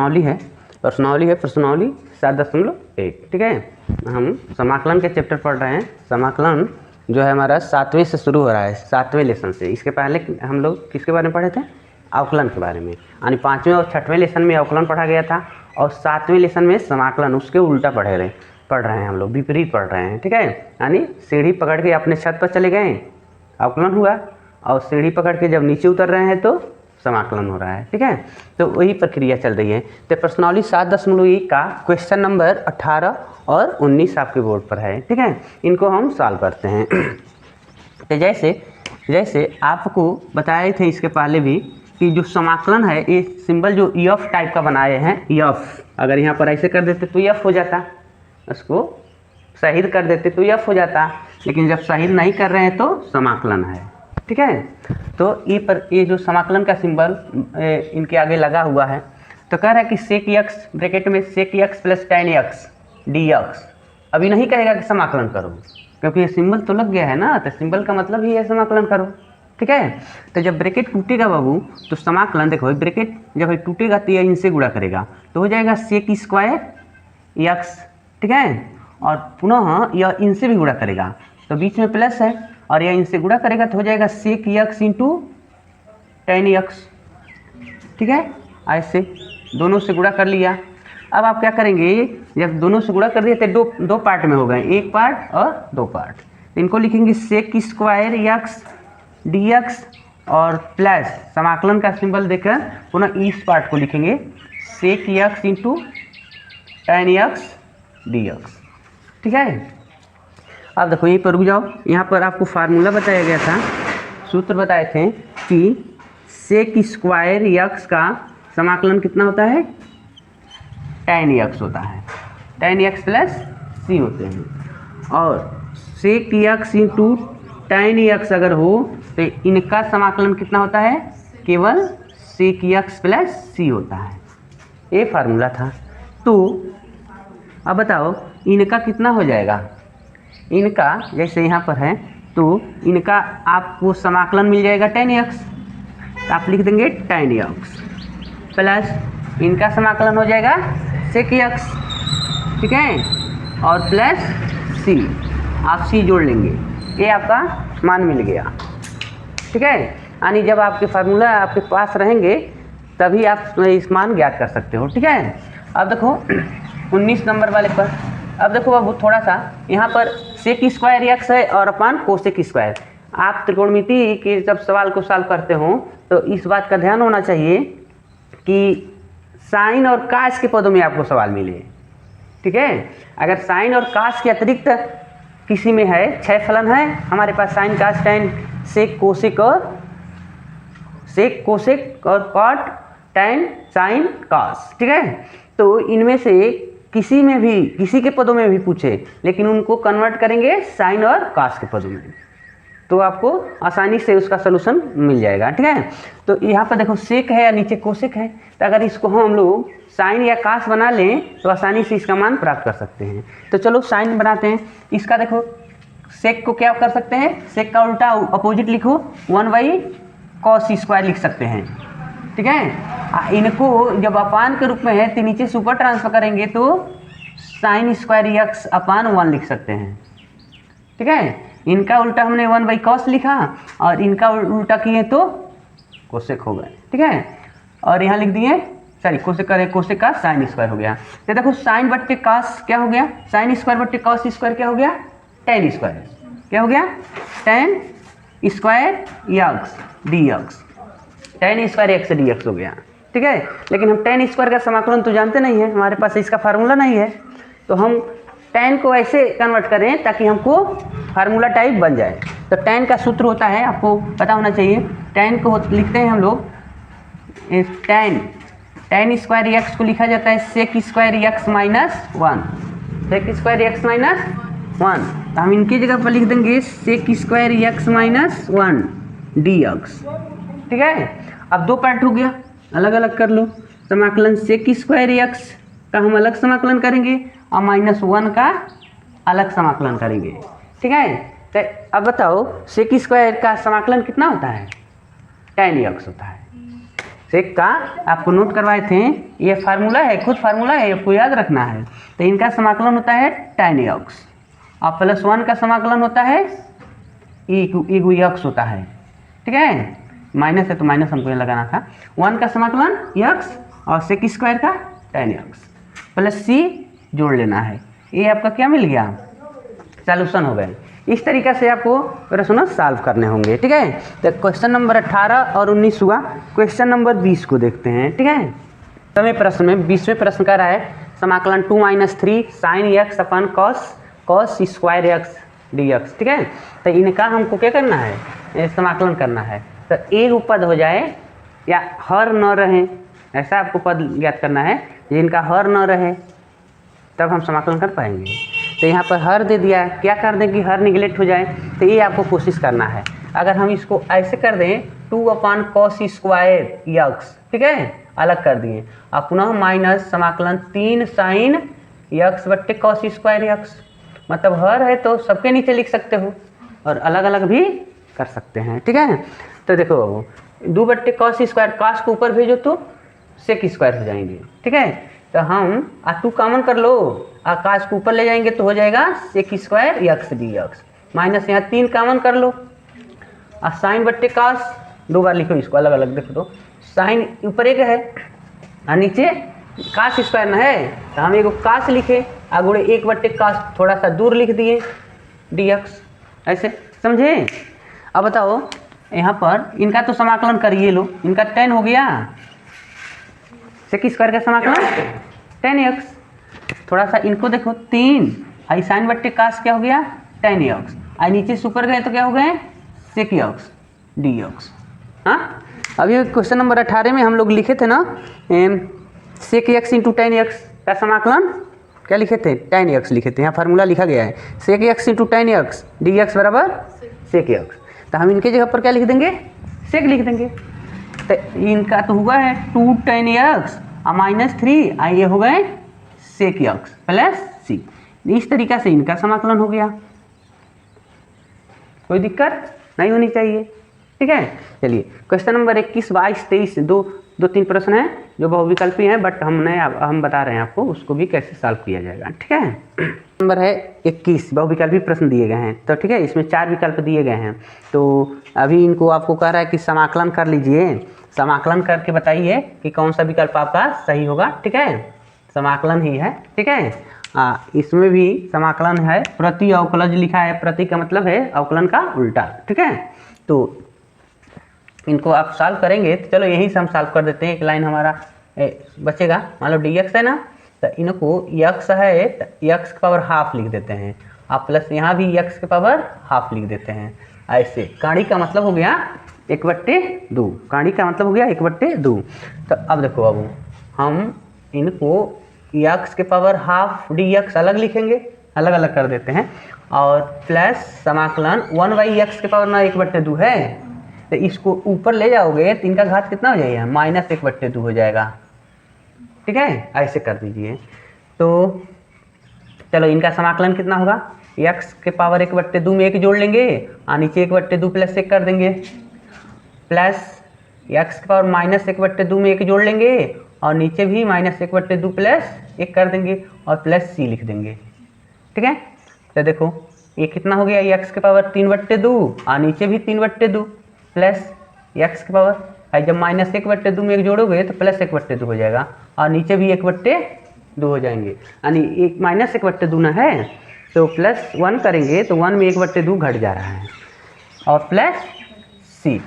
प्रश्नावली है 7.1, ठीक है। हम समाकलन के चैप्टर पढ़ रहे हैं। समाकलन जो है हमारा 7वें से शुरू हो रहा है, 7वें लेसन से। इसके पहले हम लोग किसके बारे में पढ़े थे? अवकलन के बारे में, यानी 5वें और 6वें लेसन में अवकलन पढ़ा गया था और 7वें लेसन में समाकलन, उसके उल्टा पढ़ रहे हैं हम लोग, विपरीत पढ़ रहे हैं, ठीक है। यानी सीढ़ी पकड़ के अपने छत पर चले गए, अवकलन हुआ, और सीढ़ी पकड़ के जब नीचे उतर रहे हैं तो समाकलन हो रहा है, ठीक है। तो वही प्रक्रिया चल रही है। तो प्रश्नावली 7.1 का क्वेश्चन नंबर 18 और 19 आपके बोर्ड पर है, ठीक है। इनको हम सॉल्व करते हैं। तो जैसे आपको बताए थे इसके पहले भी कि जो समाकलन है, ये सिंबल जो एफ टाइप का बनाए हैं, एफ, अगर यहाँ पर ऐसे कर देते तो एफ हो जाता, उसको शहीद कर देते तो एफ हो जाता, लेकिन जब शहीद नहीं कर रहे हैं तो समाकलन है, ठीक है। तो ये जो समाकलन का सिंबल इनके आगे लगा हुआ है, तो कह रहा है कि सेक एक्स ब्रैकेट में sec x plus tan x dx। अभी नहीं कहेगा कि समाकलन करो, क्योंकि ये सिंबल तो लग गया है ना, तो सिंबल का मतलब ही है समाकलन करो, ठीक है। तो जब ब्रैकेट टूटेगा बाबू तो समाकलन, देखो ब्रैकेट जब टूटेगा तो यह इनसे गुणा करेगा तो हो जाएगा सेक स्क्वायर x, ठीक है। और पुनः यह इनसे भी गुणा करेगा तो बीच में प्लस है, और यह इनसे गुणा करेगा तो हो जाएगा सेक x इंटू tan x, ठीक है। ऐसे दोनों से गुणा कर लिया। अब आप क्या करेंगे, जब दोनों से गुणा कर दिए तो दो पार्ट में हो गए, एक पार्ट और दो पार्ट। तो इनको लिखेंगे सेक स्क्वायर x dx और प्लस समाकलन का सिंबल देकर पुनः इस पार्ट को लिखेंगे सेक x into tan x dx, ठीक है। अब देखो यहीं पर रुक जाओ, यहाँ पर आपको फार्मूला बताया गया था, सूत्र बताए थे कि सेक स्क्वायर x का समाकलन कितना होता है? tan x होता है, tan x प्लस c होते हैं, और सेक x इंटू tan x अगर हो तो इनका समाकलन कितना होता है? केवल सेक x प्लस c होता है। ये फार्मूला था। तो अब बताओ इनका कितना हो जाएगा? इनका जैसे यहाँ पर है तो इनका आपको समाकलन मिल जाएगा tan x, तो आप लिख देंगे tan x प्लस इनका समाकलन हो जाएगा sec x, ठीक है, और प्लस c, आप c जोड़ लेंगे, ये आपका मान मिल गया, ठीक है। यानी जब आपके फार्मूला आपके पास रहेंगे तभी आप इस मान ज्ञात कर सकते हो, ठीक है। अब देखो 19 नंबर वाले पर, अब देखो अब थोड़ा सा यहाँ पर सेक स्क्वायर x है और अपन कोसेक स्क्वायर। आप त्रिकोणमिति के जब सवाल को सॉल्व करते हो तो इस बात का ध्यान होना चाहिए कि साइन और कास के पदों में आपको सवाल मिले, ठीक है। अगर साइन और कास के अतिरिक्त किसी में है, 6 फलन है हमारे पास, साइन कास टैन सेक कोसेक और कॉट टैन साइन कास, ठीक है। तो इनमें से किसी में भी, किसी के पदों में भी पूछे, लेकिन उनको कन्वर्ट करेंगे साइन और कास के पदों में, तो आपको आसानी से उसका सलूशन मिल जाएगा, ठीक है। तो यहाँ पर देखो सेक है या नीचे कोसेक है, तो अगर इसको हम लोग साइन या कास बना लें तो आसानी से इसका मान प्राप्त कर सकते हैं। तो चलो साइन बनाते हैं। इसका देखो सेक को क्या कर सकते हैं? सेक का उल्टा अपोजिट लिखो, 1/cos स्क्वायर लिख सकते हैं, ठीक है। इनको जब अपान के रूप में है तो नीचे से ऊपर ट्रांसफर करेंगे तो साइन स्क्वायर x अपान 1 लिख सकते हैं, ठीक है। इनका उल्टा हमने 1/cos लिखा और इनका उल्टा किए तो कोसेक हो गए, ठीक है। और यहाँ लिख दिए, सॉरी कोसेक करें, कोसेक का साइन स्क्वायर हो गया। तो देखो साइन बट्टे कास क्या हो गया? साइन स्क्वायर बट्टे कॉस स्क्वायर क्या हो गया? tan स्क्वायर क्या हो गया? tan square x dx, tan square x dx हो गया, ठीक है। लेकिन हम tan स्क्वायर का समाकलन तो जानते नहीं है, हमारे पास इसका फार्मूला नहीं है, तो हम tan को ऐसे कन्वर्ट करें ताकि हमको फार्मूला टाइप बन जाए। तो tan का सूत्र होता है, आपको पता होना चाहिए। tan को लिखते हैं हम लोग tan स्क्वायर x को लिखा जाता है sec square x minus 1, sec square x minus 1, तो हम इनकी जगह पर लिख देंगे sec square x minus 1 dx, ठीक है। अब दो पार्ट हो गया, अलग अलग कर लो। समाकलन सेक स्क्वायर x का हम अलग समाकलन करेंगे और -1 का अलग समाकलन करेंगे, ठीक है। तो अब बताओ सेक स्क्वायर का समाकलन कितना होता है? tan x होता है, सेक का आपको नोट करवाए थे, ये फार्मूला है, खुद फार्मूला है, आपको याद रखना है। तो इनका समाकलन होता है tan x और +1 का समाकलन होता है e x होता है, ठीक है। माइनस है तो माइनस हमको यहाँ लगाना था। 1 का समाकलन x और सेक स्क्वायर का tan x प्लस c जोड़ लेना है। ये आपका क्या मिल गया, सॉल्यूशन हो गए। इस तरीक़े से आपको प्रश्न सॉल्व करने होंगे, ठीक है। तो क्वेश्चन नंबर 18 और 19 हुआ। क्वेश्चन नंबर 20 को देखते हैं, ठीक है। समय प्रश्न में 20वें प्रश्न का रहा है समाकलन 2 - 3 sin x अपन cos स्क्वायर x dx, ठीक है। तो इनका हमको क्या करना है, समाकलन करना है। तो एक पद हो जाए या हर न रहे, ऐसा आपको पद ज्ञात करना है। जिनका हर न रहे तब हम समाकलन कर पाएंगे। तो यहाँ पर हर दे दिया है, क्या कर दें कि हर निगलेक्ट हो जाए। तो ये आपको कोशिश करना है। अगर हम इसको ऐसे कर दें 2/cos स्क्वायर x, ठीक है, अलग कर दिए। अब पुनः माइनस समाकलन 3 sin x बट्टे cos स्क्वायर x, मतलब हर है तो सबके नीचे लिख सकते हो और अलग अलग भी कर सकते हैं, ठीक है। तो देखो 2/cos स्क्वायर, cos को ऊपर भेजो तो सेक स्क्वायर हो जाएंगे, ठीक है। तो हम 2 कॉमन कर लो, cos को ऊपर ले जाएंगे तो हो जाएगा sec square x dx, minus यहाँ 3 कॉमन कर लो और साइन बट्टे cos 2 बार लिखो इसको अलग अलग। देखो तो साइन ऊपर एक है और नीचे cos स्क्वायर ना है, तो हम एगो cos लिखे और गुणे 1/cos थोड़ा सा दूर लिख दिए dx, ऐसे समझे। अब बताओ यहाँ पर इनका तो समाकलन करिए लो, इनका tan हो गया, सेक स्क्वायर का समाकलन tan x, थोड़ा सा इनको देखो 3 आई साइन बट्टे cos क्या हो गया tan x, आई नीचे सुपर गए तो क्या हो गए सेक x dx। हाँ, अभी क्वेश्चन नंबर 18 में हम लोग लिखे थे ना सेक x इंटू tan x का समाकलन क्या लिखे थे, tan x लिखे थे। यहाँ फार्मूला लिखा गया है सेक x into tan x dx बराबर सेक x। तो हम इनके जगह पर क्या लिख देंगे, सेक लिख देंगे। तो इनका तो हुआ है 2 tan x और -3 ये हो गए सेक x प्लस c। इस तरीक़ा से इनका समाकलन हो गया, कोई दिक्कत नहीं होनी चाहिए, ठीक है। चलिए क्वेश्चन नंबर 21, 22, 23 दो तीन प्रश्न हैं जो बहुविकल्पी हैं, बट हम बता रहे हैं आपको उसको भी कैसे सॉल्व किया जाएगा, ठीक है। नंबर है 21, बहुविकल्पी प्रश्न दिए गए हैं, तो ठीक है इसमें 4 विकल्प दिए गए हैं। तो अभी इनको आपको कह रहा है कि समाकलन कर लीजिए, समाकलन करके बताइए कि कौन सा विकल्प आपका सही होगा, ठीक है। समाकलन ही है, ठीक है। इसमें भी समाकलन है, प्रति अवकलज लिखा है, प्रति का मतलब है अवकलन का उल्टा, ठीक है। तो इनको आप सॉल्व करेंगे तो चलो यहीं से हम सॉल्व कर देते हैं। एक लाइन हमारा बचेगा, मान लो dx है ना, तो इनको x है तो x की पावर हाफ लिख देते हैं, आप प्लस यहाँ भी x की पावर हाफ लिख देते हैं। ऐसे काड़ी का मतलब हो गया 1/2, काड़ी का मतलब हो गया 1/2। तो अब देखो, अब हम इनको x के पावर हाफ dx अलग लिखेंगे, अलग अलग कर देते हैं, और प्लस समाकलन 1/x के पावर ना 1/2 है, तो इसको ऊपर ले जाओगे तो इनका घात कितना हो जाएगा, -1/2 हो जाएगा, ठीक है। ऐसे कर दीजिए। तो चलो इनका समाकलन कितना होगा, x के पावर 1/2 में 1 जोड़ लेंगे और नीचे 1/2 प्लस 1 कर देंगे, प्लस x के पावर -1/2 में 1 जोड़ लेंगे और नीचे भी -1/2 प्लस 1 कर देंगे और प्लस c लिख देंगे, ठीक है। तो देखो ये कितना हो गया, x के पावर 3/2 और नीचे भी 3/2 प्लस x के पावर, जब -1/2 में 1 जोड़ोगे तो प्लस 1/2 हो जाएगा और नीचे भी 1/2 हो जाएंगे, यानी एक -1/2 ना है तो प्लस 1 करेंगे तो 1 में 1/2 घट जा रहा है और प्लस c।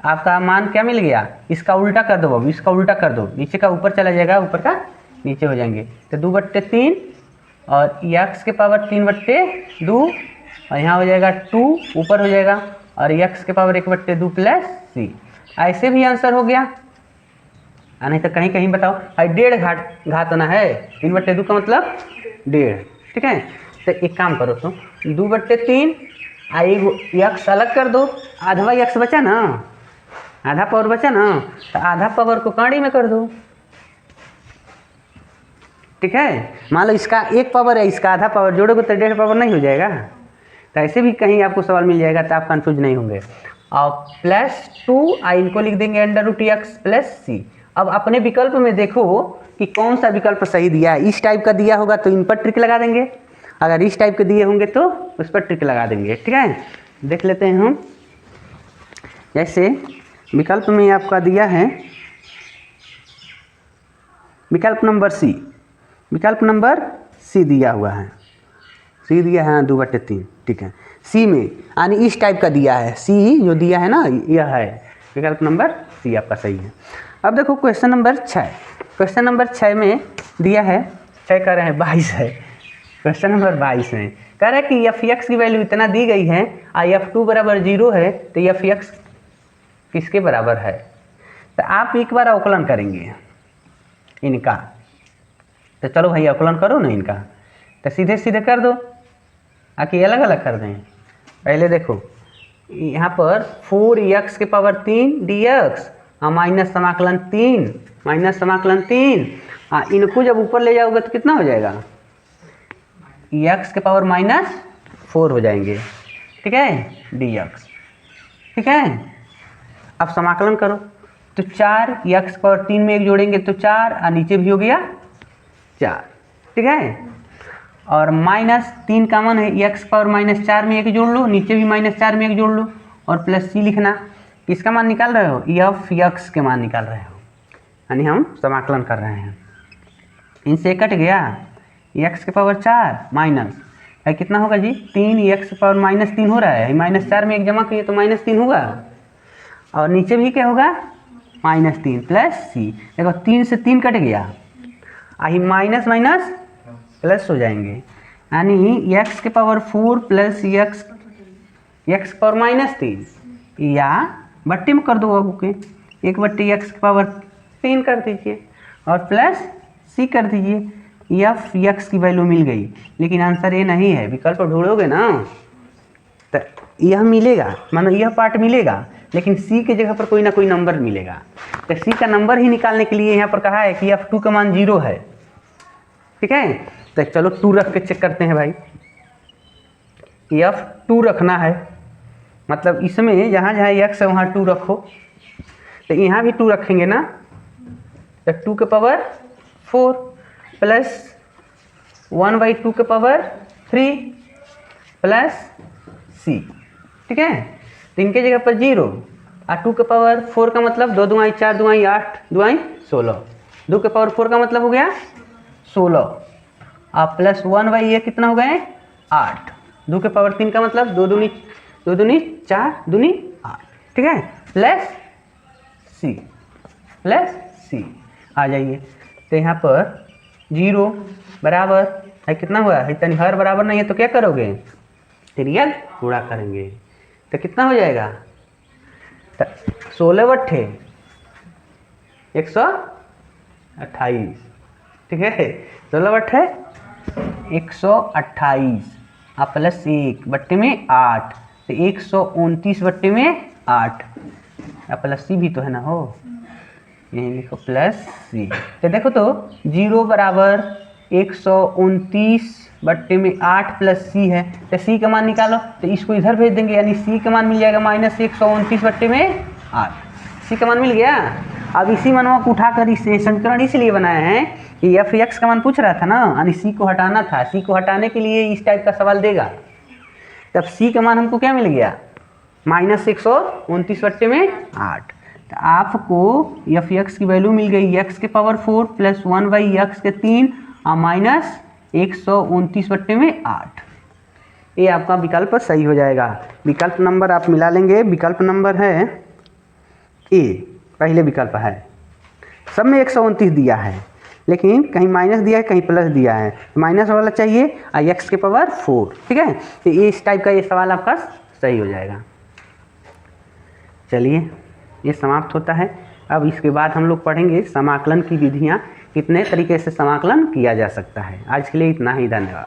आपका मान क्या मिल गया, इसका उल्टा कर दो, अब इसका उल्टा कर दो, नीचे का ऊपर चला जाएगा, ऊपर का नीचे हो जाएंगे। तो 2/3 और x के पावर 3/2 और यहाँ हो जाएगा 2 ऊपर हो जाएगा और x के पावर 1/2 प्लस c। ऐसे भी आंसर हो गया, नहीं तो कहीं कहीं बताओ 1.5 घात होना है, 3/2 का मतलब 1.5, ठीक है। तो एक काम करो, तो 2/3 x अलग कर दो, आधा x बचा ना, आधा पावर बचा ना, तो आधा पावर को काड़ी में कर दो, ठीक है। मान लो इसका 1 पावर है, इसका आधा पावर जोड़ोगे तो 1.5 पावर नहीं हो जाएगा। तो ऐसे भी कहीं आपको सवाल मिल जाएगा तो आप कंफ्यूज नहीं होंगे। और प्लस 2 इनको लिख देंगे अंडर रूट एक्स प्लस सी। अब अपने विकल्प में देखो कि कौन सा विकल्प सही दिया है। इस टाइप का दिया होगा तो इन पर ट्रिक लगा देंगे, अगर इस टाइप के दिए होंगे तो उस पर ट्रिक लगा देंगे। ठीक है, देख लेते हैं हम। जैसे विकल्प में आपका दिया है विकल्प नंबर सी, विकल्प नंबर सी दिया हुआ है, सी दिया है 2/3। ठीक है, सी में यानी इस टाइप का दिया है, सी जो दिया है ना यह है विकल्प नंबर सी आपका सही है। अब देखो क्वेश्चन नंबर 6, क्वेश्चन नंबर 6 में दिया है 6 कह रहे हैं 22 है, क्वेश्चन नंबर 22 में कह रहा है कि एफ एक्स की वैल्यू इतना दी गई है और F2 बराबर 0 है तो एफ एक्स किसके बराबर है। तो आप एक बार अवकलन करेंगे इनका, तो चलो भाई अवकलन करो ना इनका, तो सीधे सीधे कर दो, आकि अलग अलग कर दें। पहले देखो यहाँ पर 4x के पावर 3 dx और माइनस समाकलन 3 माइनस समाकलन 3, इनको जब ऊपर ले जाओगे तो कितना हो जाएगा, x के पावर -4 हो जाएंगे। ठीक है, dx। ठीक है, अब समाकलन करो तो 4x पावर 3 में एक जोड़ेंगे तो 4 और नीचे भी हो गया 4। ठीक है, और -3 कॉमन है, x पावर -4 में एक जोड़ लो, नीचे भी -4 में एक जोड़ लो और प्लस सी लिखना। किसका मान निकाल रहे हो, एफ एक्स के मान निकाल रहे हो, यानी हम समाकलन कर रहे हैं। इनसे कट गया x के पावर 4 माइनस है कितना होगा जी 3, x पावर -3 हो रहा है, -4 में एक जमा किए तो -3 होगा और नीचे भी क्या होगा -3 प्लस सी। देखो 3 से 3 कट गया, आई माइनस माइनस प्लस हो जाएंगे, यानी x के पावर 4 प्लस x पावर -3 या बट्टे में कर दो बाबू के 1/x के पावर 3 कर दीजिए और प्लस c कर दीजिए। एफ एक्स की वैल्यू मिल गई, लेकिन आंसर ये नहीं है। विकल्प ढूंढोगे ना तो यह मिलेगा, मानो यह पार्ट मिलेगा, लेकिन c के जगह पर कोई ना कोई नंबर मिलेगा। तो c का नंबर ही निकालने के लिए यहाँ पर कहा है कि F2 का मान 0 है। ठीक है, तो चलो 2 रख के चेक करते हैं भाई। F2 रखना है, मतलब इसमें जहाँ जहाँ x है वहाँ 2 रखो, तो यहाँ भी 2 रखेंगे ना, तो 2 के पावर 4 प्लस 1/2 के पावर 3 प्लस c। ठीक है, तो इनके जगह पर 0 और 2 के पावर 4 का मतलब 2 दूआई 4 दूआई 8 दूआई 16, 2 के पावर 4 का मतलब हो गया 16 और प्लस 1/ये कितना हो गए 8, 2 के पावर 3 का मतलब 2 दूनी 4 दूनी 8। ठीक है, प्लस सी आ जाइए। तो यहाँ पर 0 बराबर है कितना हुआ है, तनी हर बराबर नहीं है तो क्या करोगे, रियल पूरा करेंगे तो कितना हो जाएगा 16/128। ठीक है, 16/128 और प्लस 1/8 तो 129/8 और प्लस सी भी तो है ना हो, यही लिखो प्लस सी। तो देखो तो 0 बराबर 129/8 प्लस सी है, तो सी का मान निकालो, तो इसको इधर भेज देंगे, यानी सी का मान मिल जाएगा -129/8। सी का मान मिल गया। अब इसी मनवा को उठाकर इसे समीकरण इसलिए बनाए हैं कि एफ एक्स का मान पूछ रहा था ना, यानी सी को हटाना था। सी को हटाने के लिए इस टाइप का सवाल देगा। तब सी का मान हमको क्या मिल गया -129/8। तो आपको एफ एक्स की वैल्यू मिल गई x के पावर 4 प्लस 1/x के 3 और -129/8। ये आपका विकल्प सही हो जाएगा। विकल्प नंबर आप मिला लेंगे, विकल्प नंबर है ए, पहले विकल्प है। सब में 129 दिया है, लेकिन कहीं माइनस दिया है कहीं प्लस दिया है, माइनस वाला चाहिए और x के पावर 4। ठीक है, तो ये इस टाइप का ये सवाल आपका सही हो जाएगा। चलिए ये समाप्त होता है। अब इसके बाद हम लोग पढ़ेंगे समाकलन की विधियाँ, कितने तरीके से समाकलन किया जा सकता है। आज के लिए इतना ही, धन्यवाद।